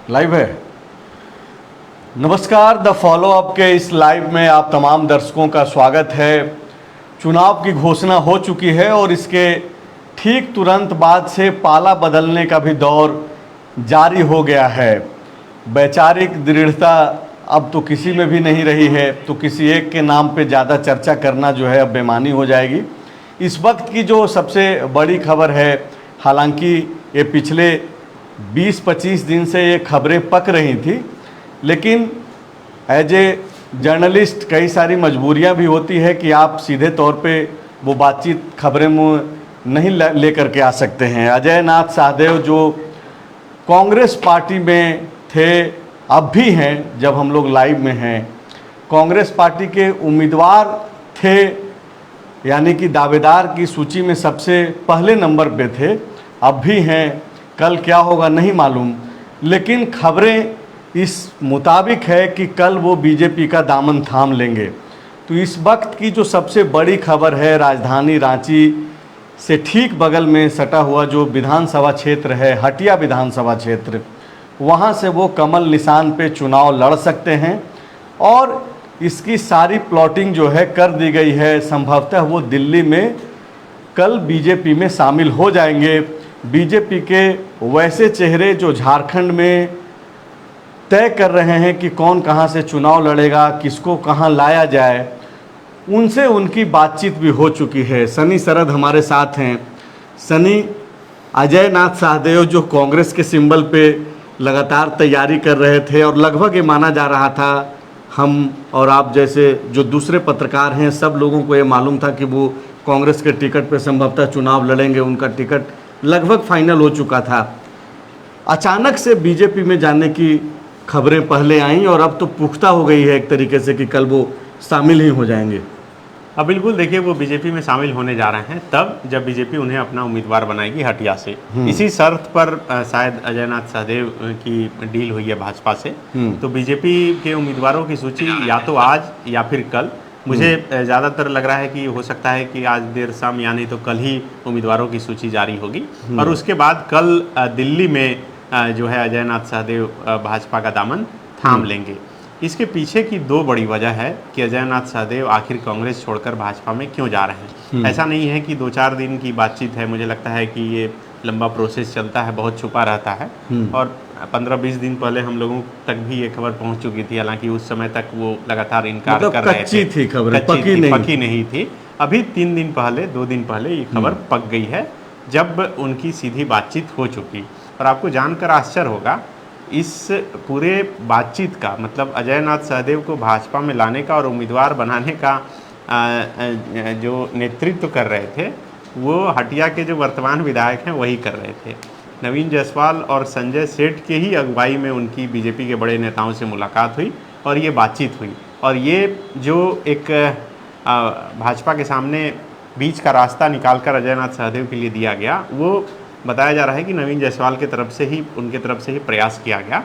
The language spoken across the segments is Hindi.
लाइव है। नमस्कार, द फॉलो अप के इस लाइव में आप तमाम दर्शकों का स्वागत है। चुनाव की घोषणा हो चुकी है और इसके ठीक तुरंत बाद से पाला बदलने का भी दौर जारी हो गया है। वैचारिक दृढ़ता अब तो किसी में भी नहीं रही है, तो किसी एक के नाम पे ज़्यादा चर्चा करना जो है अब बेमानी हो जाएगी। इस वक्त की जो सबसे बड़ी खबर है, हालांकि ये पिछले 20-25 दिन से ये खबरें पक रही थी, लेकिन एज ए जर्नलिस्ट कई सारी मजबूरियां भी होती है कि आप सीधे तौर पे वो बातचीत खबरें नहीं लेकर के आ सकते हैं। अजय नाथ सहदेव जो कांग्रेस पार्टी में थे, अब भी हैं जब हम लोग लाइव में हैं, कांग्रेस पार्टी के उम्मीदवार थे, यानी कि दावेदार की सूची में सबसे पहले नंबर पे थे, अब भी हैं। कल क्या होगा नहीं मालूम, लेकिन खबरें इस मुताबिक है कि कल वो बीजेपी का दामन थाम लेंगे। तो इस वक्त की जो सबसे बड़ी खबर है, राजधानी रांची से ठीक बगल में सटा हुआ जो विधानसभा क्षेत्र है, हटिया विधानसभा क्षेत्र, वहाँ से वो कमल निशान पे चुनाव लड़ सकते हैं और इसकी सारी प्लॉटिंग जो है कर दी गई है। संभवतः वो दिल्ली में कल बीजेपी में शामिल हो जाएंगे। बीजेपी के वैसे चेहरे जो झारखंड में तय कर रहे हैं कि कौन कहां से चुनाव लड़ेगा, किसको कहां लाया जाए, उनसे उनकी बातचीत भी हो चुकी है। सनी सरद हमारे साथ हैं। सनी, अजय नाथ सहदेव जो कांग्रेस के सिंबल पे लगातार तैयारी कर रहे थे और लगभग ये माना जा रहा था, हम और आप जैसे जो दूसरे पत्रकार हैं सब लोगों को ये मालूम था कि वो कांग्रेस के टिकट पे संभवतः चुनाव लड़ेंगे, उनका टिकट लगभग फाइनल हो चुका था। अचानक से बीजेपी में जाने की खबरें पहले आईं और अब तो पुख्ता हो गई है एक तरीके से कि कल वो शामिल ही हो जाएंगे। अब बिल्कुल देखिए, वो बीजेपी में शामिल होने जा रहे हैं तब जब बीजेपी उन्हें अपना उम्मीदवार बनाएगी हटिया से। इसी शर्त पर शायद अजय नाथ सहदेव की डील हुई है भाजपा से। तो बीजेपी के उम्मीदवारों की सूची या तो आज या फिर कल, मुझे ज़्यादातर लग रहा है कि हो सकता है कि आज देर शाम या नहीं तो कल ही उम्मीदवारों की सूची जारी होगी और उसके बाद कल दिल्ली में जो है अजय नाथ सहदेव भाजपा का दामन थाम लेंगे। इसके पीछे की दो बड़ी वजह है कि अजय नाथ सहदेव आखिर कांग्रेस छोड़कर भाजपा में क्यों जा रहे हैं। ऐसा नहीं है कि 2-4 दिन की बातचीत है, मुझे लगता है कि ये लंबा प्रोसेस चलता है, बहुत छुपा रहता है और 15-20 दिन पहले हम लोगों तक भी ये खबर पहुंच चुकी थी। हालांकि उस समय तक वो लगातार इनकार कर रहे थे, थी खबर, पक्की नहीं थी। अभी 3 दिन पहले, 2 दिन पहले ये खबर पक गई है जब उनकी सीधी बातचीत हो चुकी। और आपको जानकर आश्चर्य होगा, इस पूरे बातचीत का मतलब अजय नाथ सहदेव को भाजपा में लाने का और उम्मीदवार बनाने का जो नेतृत्व कर रहे थे, वो हटिया के जो वर्तमान विधायक हैं वही कर रहे थे। नवीन जायसवाल और संजय सेठ के ही अगुवाई में उनकी बीजेपी के बड़े नेताओं से मुलाकात हुई और ये बातचीत हुई। और ये जो एक भाजपा के सामने बीच का रास्ता निकालकर अजय नाथ सहदेव के लिए दिया गया, वो बताया जा रहा है कि नवीन जायसवाल के तरफ से ही, उनके तरफ से ही प्रयास किया गया।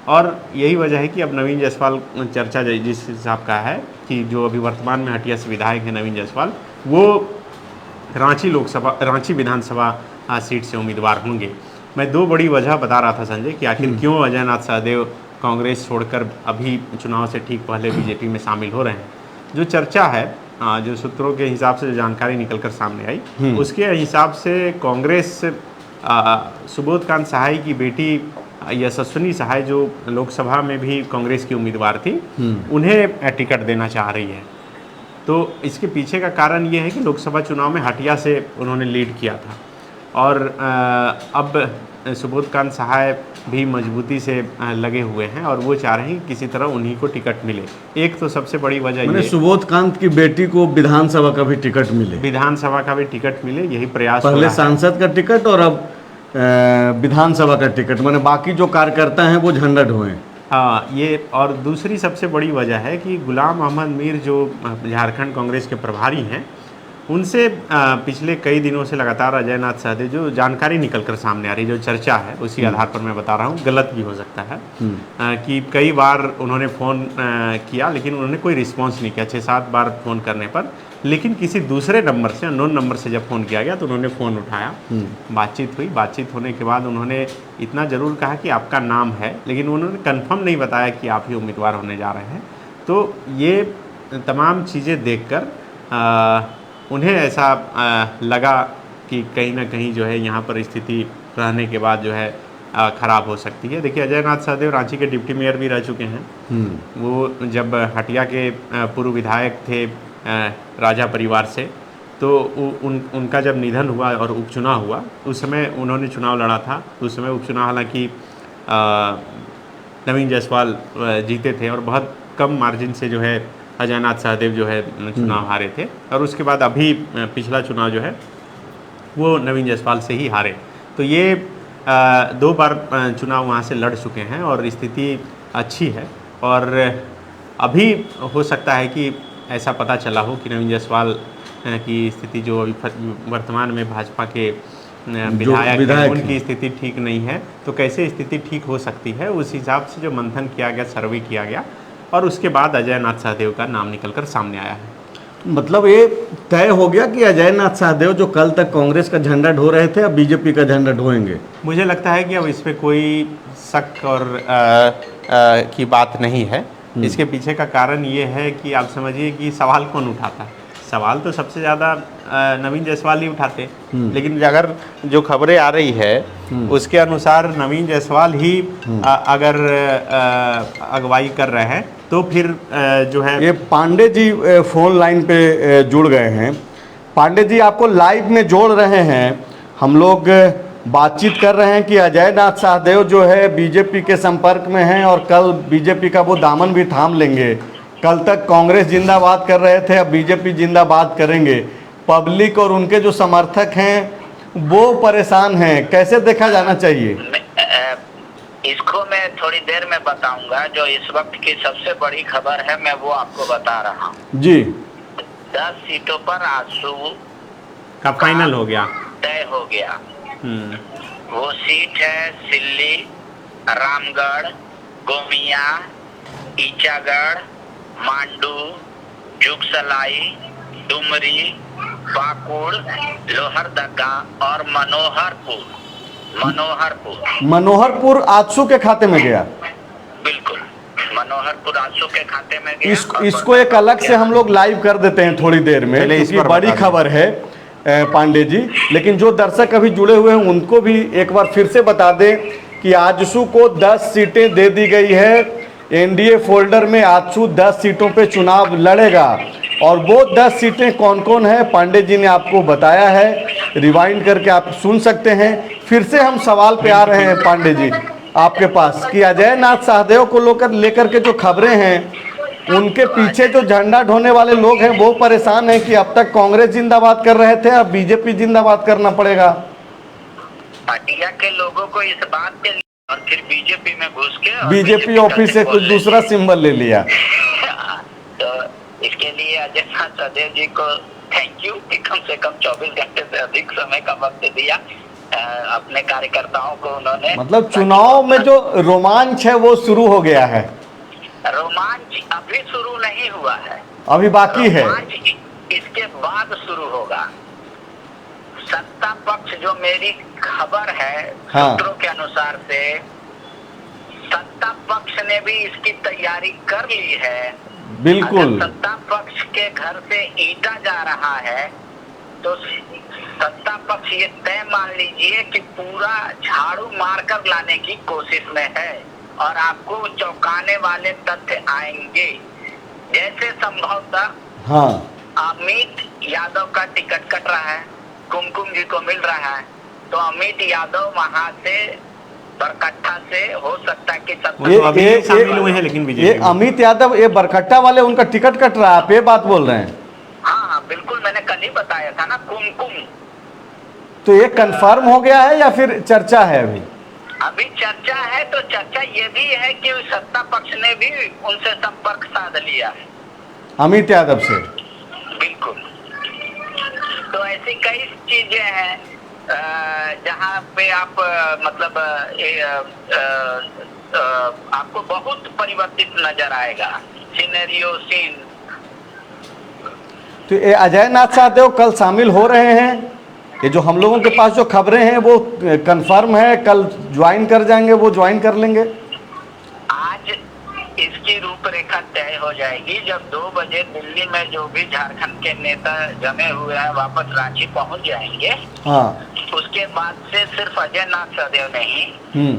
और यही वजह है कि अब नवीन जायसवाल, चर्चा जिस हिसाब का है कि जो अभी वर्तमान में हटिया से विधायक हैं नवीन जायसवाल, वो रांची विधानसभा सीट से उम्मीदवार होंगे। मैं 2 बड़ी वजह बता रहा था संजय कि आखिर क्यों अजय नाथ सहदेव कांग्रेस छोड़कर अभी चुनाव से ठीक पहले बीजेपी में शामिल हो रहे हैं। जो चर्चा है, जो सूत्रों के हिसाब से जो जानकारी निकलकर सामने आई, उसके हिसाब से कांग्रेस सुबोध कांत सहाय की बेटी यशस्विनी सहाय, जो लोकसभा में भी कांग्रेस की उम्मीदवार थी, उन्हें टिकट देना चाह रही है। तो इसके पीछे का कारण ये है कि लोकसभा चुनाव में हटिया से उन्होंने लीड किया था और अब सुबोध कांत सहाय भी मजबूती से लगे हुए हैं और वो चाह रहे हैं कि किसी तरह उन्हीं को टिकट मिले। एक तो सबसे बड़ी वजह ये, सुबोध कांत की बेटी को विधानसभा का भी टिकट मिले, विधानसभा का भी टिकट मिले, यही प्रयास। पहले सांसद का टिकट और अब विधानसभा का टिकट, माने बाकी जो कार्यकर्ता हैं वो झंडा ढोएं। हाँ, ये और दूसरी सबसे बड़ी वजह है कि गुलाम अहमद मीर जो झारखंड कांग्रेस के प्रभारी हैं, उनसे पिछले कई दिनों से लगातार अजय नाथ सहदेव जो जानकारी निकलकर सामने आ रही, जो चर्चा है उसी आधार पर मैं बता रहा हूँ, गलत भी हो सकता है, कि कई बार उन्होंने फ़ोन किया लेकिन उन्होंने कोई रिस्पांस नहीं किया, 6-7 बार फ़ोन करने पर, लेकिन किसी दूसरे नंबर से, अननोन नंबर से जब फ़ोन किया गया तो उन्होंने फ़ोन उठाया, बातचीत हुई। बातचीत होने के बाद उन्होंने इतना ज़रूर कहा कि आपका नाम है, लेकिन उन्होंने कन्फर्म नहीं बताया कि आप ही उम्मीदवार होने जा रहे हैं। तो ये तमाम चीज़ें देखकर उन्हें ऐसा लगा कि कहीं ना कहीं जो है यहाँ पर स्थिति रहने के बाद जो है ख़राब हो सकती है। देखिए, अजय नाथ सहदेव रांची के डिप्टी मेयर भी रह चुके हैं। वो जब हटिया के पूर्व विधायक थे राजा परिवार से, तो उनका जब निधन हुआ और उपचुनाव हुआ, उस समय उन्होंने चुनाव लड़ा था। उस समय उपचुनाव हालांकि नवीन जायसवाल जीते थे और बहुत कम मार्जिन से जो है अजय नाथ सहदेव जो है चुनाव हारे थे, और उसके बाद अभी पिछला चुनाव जो है वो नवीन जायसवाल से ही हारे। तो ये 2 बार चुनाव वहाँ से लड़ चुके हैं और स्थिति अच्छी है। और अभी हो सकता है कि ऐसा पता चला हो कि नवीन जायसवाल की स्थिति जो अभी वर्तमान में भाजपा के विधायक हैं, उनकी स्थिति ठीक नहीं है। तो कैसे स्थिति ठीक हो सकती है, उस हिसाब से जो मंथन किया गया, सर्वे किया गया, और उसके बाद अजय नाथ सहदेव का नाम निकलकर सामने आया है। मतलब ये तय हो गया कि अजय नाथ सहदेव जो कल तक कांग्रेस का झंडा ढो रहे थे, अब बीजेपी का झंडा ढोएंगे। मुझे लगता है कि अब इस पर कोई शक और की बात नहीं है। इसके पीछे का कारण ये है कि आप समझिए कि सवाल कौन उठाता है। सवाल तो सबसे ज़्यादा नवीन जायसवाल ही उठाते, लेकिन अगर जो खबरें आ रही है उसके अनुसार नवीन जायसवाल ही अगर अगुवाई कर रहे हैं, तो फिर जो है ये पांडे जी फोन लाइन पे जुड़ गए हैं। पांडे जी, आपको लाइव में जोड़ रहे हैं। हम लोग बातचीत कर रहे हैं कि अजय नाथ सहदेव जो है बीजेपी के संपर्क में हैं और कल बीजेपी का वो दामन भी थाम लेंगे। कल तक कांग्रेस जिंदाबाद कर रहे थे, अब बीजेपी जिंदाबाद करेंगे। पब्लिक और उनके जो समर्थक हैं वो परेशान हैं। कैसे देखा जाना चाहिए इसको? मैं थोड़ी देर में बताऊंगा। जो इस वक्त की सबसे बड़ी खबर है मैं वो आपको बता रहा हूँ जी। 10 सीटों पर आजसू का फाइनल हो गया, तय हो गया। वो सीट है सिल्ली, रामगढ़, गोमिया, ईचागढ़, मांडू, जुगसलाई, डुमरी, पाकुड़, लोहरदगा और मनोहरपुर आजसू के खाते में गया। बिल्कुल, मनोहरपुर आजसू के खाते में गया। इसको एक अलग से हम लोग लाइव कर देते हैं थोड़ी देर में, क्योंकि बड़ी खबर है पांडे जी। लेकिन जो दर्शक अभी जुड़े हुए हैं उनको भी एक बार फिर से बता दें कि आजसू को 10 सीटें दे दी गई है। एनडीए फोल्डर में आजसू 10 सीटों पे चुनाव लड़ेगा, और वो 10 सीटें कौन कौन है पांडे जी ने आपको बताया है। रिवाइंड करके आप सुन सकते हैं। फिर से हम सवाल पे आ रहे हैं पांडे जी आपके पास कि अजय नाथ सहदेव को लेकर के जो खबरें हैं, उनके पीछे जो झंडा ढोने वाले लोग हैं वो परेशान हैं कि अब तक कांग्रेस जिंदाबाद कर रहे थे, अब बीजेपी जिंदाबाद करना पड़ेगा। हटिया के लोगों को इस बात के लिए और फिर बीजेपी में घुस के बीजेपी ऑफिस से कुछ दूसरा सिंबल ले लिया। तो इसके लिए अजय नाथ सहदेव जी को थैंक यू कि कम से कम 24 घंटे से अधिक समय का वक्त दिया अपने कार्यकर्ताओं को। उन्होंने मतलब चुनाव में जो रोमांच है वो शुरू हो गया है। रोमांच अभी शुरू नहीं हुआ है, अभी बाकी है। इसके बाद शुरू होगा। सत्ता पक्ष, जो मेरी खबर है सूत्रों के अनुसार से, सत्ता पक्ष ने भी इसकी तैयारी कर ली है। बिल्कुल। सत्ता पक्ष के घर से ईंटा जा रहा है तो सत्ता पक्ष ये तय मान लीजिए कि पूरा झाड़ू मारकर लाने की कोशिश में है, और आपको चौंकाने वाले तथ्य आएंगे। जैसे संभवतः अमित यादव का टिकट कट रहा है, कुमकुम जी को मिल रहा है, तो अमित यादव वहां से बरकट्ठा से हो सकता है कि शामिल हुए हैं, लेकिन ये अमित यादव, ये बरकट्टा वाले उनका टिकट कट रहा है, आप ये बात बोल रहे हैं? हाँ, बिल्कुल, मैंने कल ही बताया था ना, कुमकुम। तो ये कंफर्म हो गया है या फिर चर्चा है? अभी चर्चा है। तो चर्चा ये भी है कि सत्ता पक्ष ने भी उनसे संपर्क साध लिया है, अमित यादव से। बिल्कुल। तो ऐसी कई चीजें हैं जहाँ पे आप मतलब आपको बहुत परिवर्तित नजर आएगा सिनेरियो सीन। तो ये अजय नाथ सहदेव कल शामिल हो रहे हैं? ये जो हम लोगों के पास जो खबरें हैं वो कंफर्म है, कल ज्वाइन कर जाएंगे, वो ज्वाइन कर लेंगे? आज इसकी रूपरेखा तय हो जाएगी जब 2 बजे दिल्ली में जो भी झारखंड के नेता जमे हुए हैं वापस रांची पहुंच जाएंगे। हाँ। उसके बाद से सिर्फ अजय नाथ सहदेव नहीं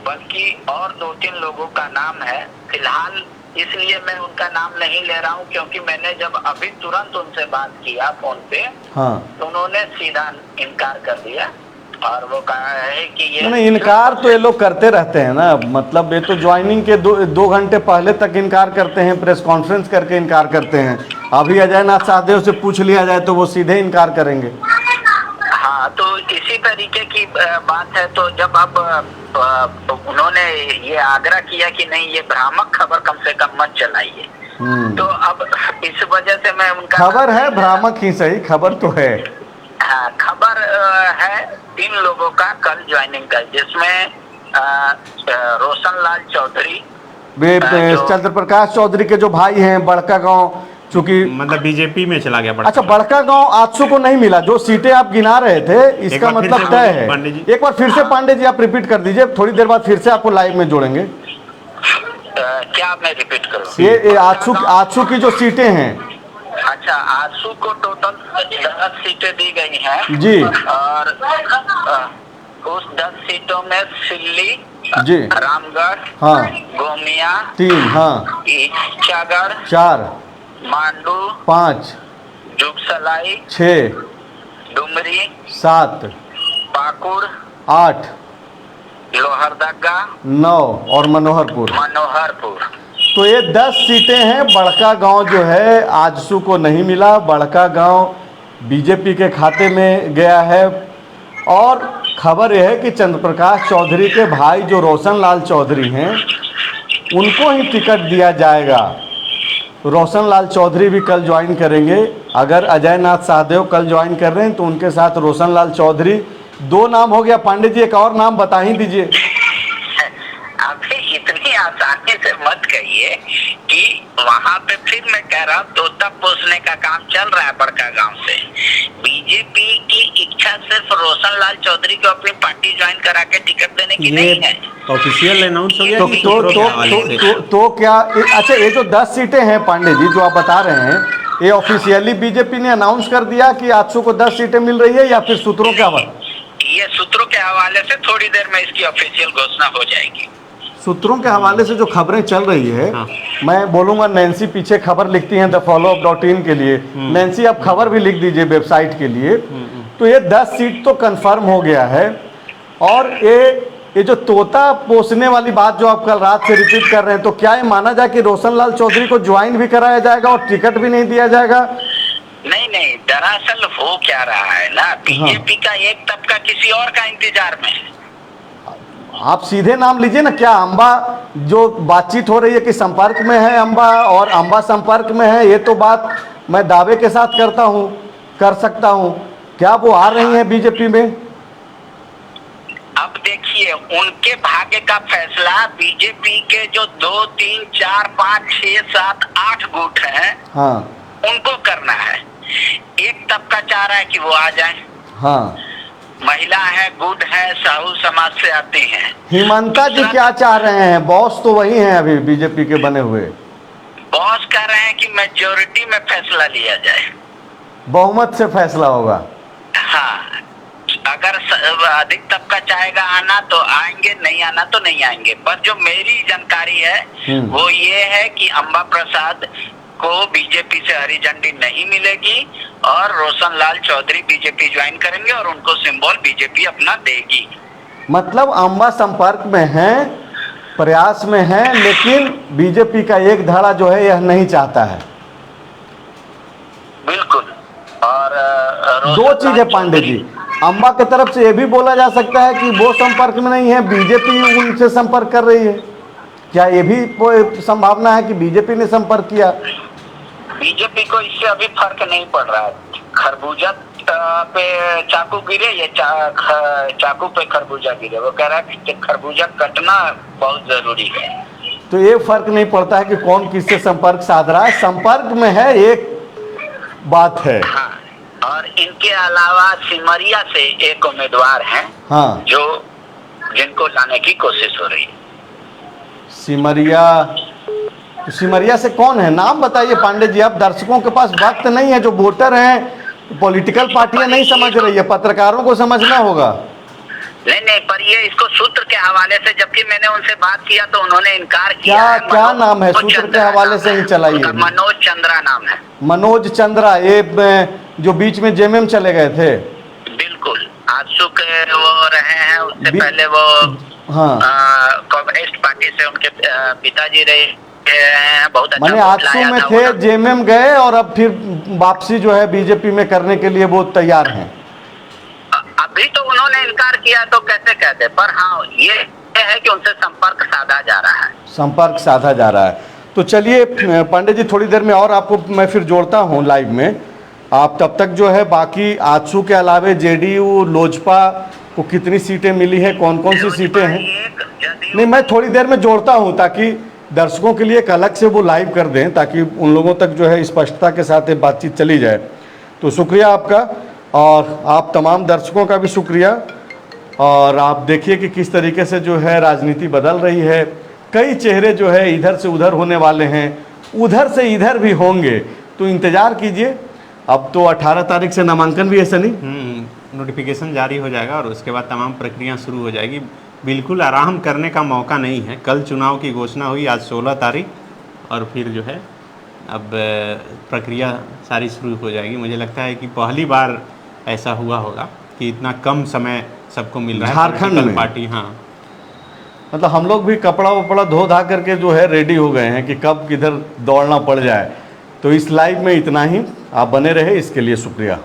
बल्कि और 2-3 लोगों का नाम है। फिलहाल इसलिए मैं उनका नाम नहीं ले रहा हूं क्योंकि मैंने जब अभी तुरंत उनसे बात किया फोन पे, हाँ, तो उन्होंने सीधा इनकार कर दिया और वो कहा है कि ये नहीं, इनकार तो ये लोग करते रहते हैं ना। मतलब ये तो ज्वाइनिंग के 2 घंटे पहले तक इनकार करते हैं, प्रेस कॉन्फ्रेंस करके इनकार करते हैं। अभी अजय नाथ सहदेव से पूछ लिया जाए तो वो सीधे इनकार करेंगे। हाँ, तो इसी तरीके की बात है। तो जब अब उन्होंने ये आग्रह किया कि नहीं ये भ्रामक खबर कम से कम मत चलाइए, तो अब इस वजह से मैं उनका खबर है भ्रामक ही सही, खबर तो है। हाँ, खबर है 3 लोगों का कल ज्वाइनिंग का, जिसमें रोशन लाल चौधरी, चंद्र प्रकाश चौधरी के जो भाई हैं बड़का गांव, चूंकि मतलब बीजेपी में चला गया। अच्छा, बड़का गांव आजसू को नहीं मिला। जो सीटें आप गिना रहे थे इसका मतलब तय है। एक बार फिर से पांडे जी आप रिपीट कर दीजिए, थोड़ी देर बाद फिर से आपको लाइव में जोड़ेंगे। क्या मैं रिपीट करूं? ये आजसू की जो सीटें हैं। अच्छा, आजसू को टोटल 10 सीटें दी गई हैं जी, और उस 10 सीटों में सिल्ली जी, रामगढ़, हाँ, गोमिया 3, हाँ, इच्छागढ़ 4, मांडू 5, जुगसलाई 6, डुमरी 7, पाकुड़ 8, लोहरदगा 9 और मनोहरपुर। तो ये 10 सीटें हैं। बड़का गांव जो है आजसू को नहीं मिला, बड़का गांव बीजेपी के खाते में गया है। और खबर यह है कि चंद्र प्रकाश चौधरी के भाई जो रोशन लाल चौधरी हैं उनको ही टिकट दिया जाएगा। रोशन लाल चौधरी भी कल ज्वाइन करेंगे। अगर अजय नाथ सहदेव कल ज्वाइन कर रहे हैं तो उनके साथ रोशन लाल चौधरी। 2 नाम हो गया। पांडे जी एक और नाम बता ही दीजिए। अभी इतनी आसानी से मत कहिए कि वहाँ पे फिर मैं कह रहा हूँ तोता पोसने का काम चल रहा है बड़का गांव से। बीजेपी की इच्छा सिर्फ रोशन लाल चौधरी को अपनी पार्टी ज्वाइन करा के टिकट देने की नहीं है। ऑफिशियल अनाउंस हो गया। तो क्या अच्छा, ये जो 10 सीटें हैं पांडे जी जो आप बता रहे हैं, ये ऑफिशियली बीजेपी ने अनाउंस कर दिया कि आजसू को 10 सीटें मिल रही है या फिर सूत्रों के हवाले? ये सूत्रों के हवाले से थोड़ी देर में इसकी ऑफिशियल घोषणा हो जाएगी। सूत्रों के हवाले से जो खबरें चल रही है, हाँ। मैं बोलूंगा नैन्सी पीछे खबर लिखती हैं thefollowup.in के लिए। नैन्सी आप खबर भी लिख दीजिए वेबसाइट के लिए। तो ये 10 सीट तो कंफर्म हो गया है। और ये जो तोता पोसने वाली बात जो आप कल रात से रिपीट कर रहे हैं, तो क्या ये माना जाए कि रोशन लाल चौधरी को ज्वाइन भी कराया जाएगा और टिकट भी नहीं दिया जाएगा? नहीं, दरअसल हो क्या रहा है ना, बीजेपी का एक तबका किसी और का इंतजार में है। आप सीधे नाम लीजिए ना। क्या अंबा जो बातचीत हो रही है कि संपर्क में है अंबा, और अंबा संपर्क में है, ये तो बात मैं दावे के साथ कर सकता हूं। क्या वो आ रही हैं बीजेपी में? अब देखिए, उनके भाग्य का फैसला बीजेपी के जो 2, 3, 4, 5, 6, 7, 8 गुट हैं, हाँ, उनको करना है। एक तबका चाह रहा है कि वो आ जाए। हाँ, महिला है, गुड है, साहू समाज से आती हैं। हिमंता जी क्या चाह रहे हैं? बॉस तो वही हैं अभी बीजेपी के बने हुए। बॉस कह रहे हैं कि मेजोरिटी में फैसला लिया जाए, बहुमत से फैसला होगा। हाँ, अगर अधिक तबका चाहेगा आना तो आएंगे, नहीं आना तो नहीं आएंगे। पर जो मेरी जानकारी है वो ये है कि अंबा प्रसाद को बीजेपी से हरी झंडी नहीं मिलेगी और रोशन लाल चौधरी बीजेपी ज्वाइन करेंगे और उनको सिंबल बीजेपी अपना देगी। मतलब अंबा संपर्क में है, प्रयास में है, लेकिन बीजेपी का एक धड़ा जो है यह नहीं चाहता है। बिल्कुल। और 2 चीजें पांडे जी, अंबा की तरफ से यह भी बोला जा सकता है कि वो संपर्क में नहीं है, बीजेपी उनसे संपर्क कर रही है। क्या ये भी संभावना है कि बीजेपी ने संपर्क किया? बीजेपी को इससे अभी फर्क नहीं पड़ रहा है। खरबूजा पे चाकू गिरे, ये चाकू पे खरबूजा गिरे। वो कह रहा है कि खरबूजा कटना बहुत जरूरी है। तो ये फर्क नहीं पड़ता है कि कौन किससे संपर्क साध रहा है, संपर्क में है, एक बात है। हाँ, और इनके अलावा सिमरिया से एक उम्मीदवार हैं, हाँ, जो जिनको लाने की कोशिश हो रही है। सिमरिया, तो सिमरिया से कौन है, नाम बताइए पांडे जी। अब दर्शकों के पास वक्त नहीं है, जो वोटर हैं पॉलिटिकल पार्टियां नहीं समझ रही है, पत्रकारों को समझना होगा। नहीं, पर ये इसको सूत्र के हवाले से, जबकि मैंने उनसे बात किया तो उन्होंने इनकार किया क्या है। क्या नाम है, सूत्र के हवाले से ही चलाइए। उनका मनोज चंद्रा नाम है। मनोज चंद्रा, ये जो बीच में जेएमएम चले गए थे। बिल्कुल, आजसू के वो रहे हैं, उससे पहले वो हाँ, कम्युनिस्ट पार्टी से उनके पिताजी रहे हैं। बहुत अच्छा माने वोट आजसू लाया में था थे, उन्होंने। जेएमएम गए और अब फिर वापसी जो है बीजेपी में करने के लिए वो तैयार हैं। अभी तो उन्होंने इनकार किया, तो कैसे कहते। पर हाँ, ये है कि उनसे संपर्क साधा जा रहा है। संपर्क साधा जा रहा है। तो चलिए पांडे जी, थोड़ी देर में और आपको मैं फिर जोड़ता हूँ लाइव में। आप तब तक जो है बाकी आजसू के अलावे जेडीयू लोजपा को कितनी सीटें मिली है, कौन कौन सी सीटें हैं, नहीं मैं थोड़ी देर में जोड़ता हूँ, ताकि दर्शकों के लिए एक अलग से वो लाइव कर दें, ताकि उन लोगों तक जो है स्पष्टता के साथ ये बातचीत चली जाए। तो शुक्रिया आपका, और आप तमाम दर्शकों का भी शुक्रिया। और आप देखिए कि किस तरीके से जो है राजनीति बदल रही है। कई चेहरे जो है इधर से उधर होने वाले हैं, उधर से इधर भी होंगे, तो इंतज़ार कीजिए। अब तो 18 तारीख से नामांकन भी, ऐसा नहीं, नोटिफिकेशन जारी हो जाएगा और उसके बाद तमाम प्रक्रिया शुरू हो जाएगी। बिल्कुल आराम करने का मौका नहीं है। कल चुनाव की घोषणा हुई, आज 16 तारीख, और फिर जो है अब प्रक्रिया सारी शुरू हो जाएगी। मुझे लगता है कि पहली बार ऐसा हुआ होगा कि इतना कम समय सबको मिल रहा है झारखंड में पार्टी। हाँ, मतलब हम लोग भी कपड़ा वपड़ा धो धा करके जो है रेडी हो गए हैं कि कब किधर दौड़ना पड़ जाए। तो इस लाइव में इतना ही, आप बने रहे, इसके लिए शुक्रिया।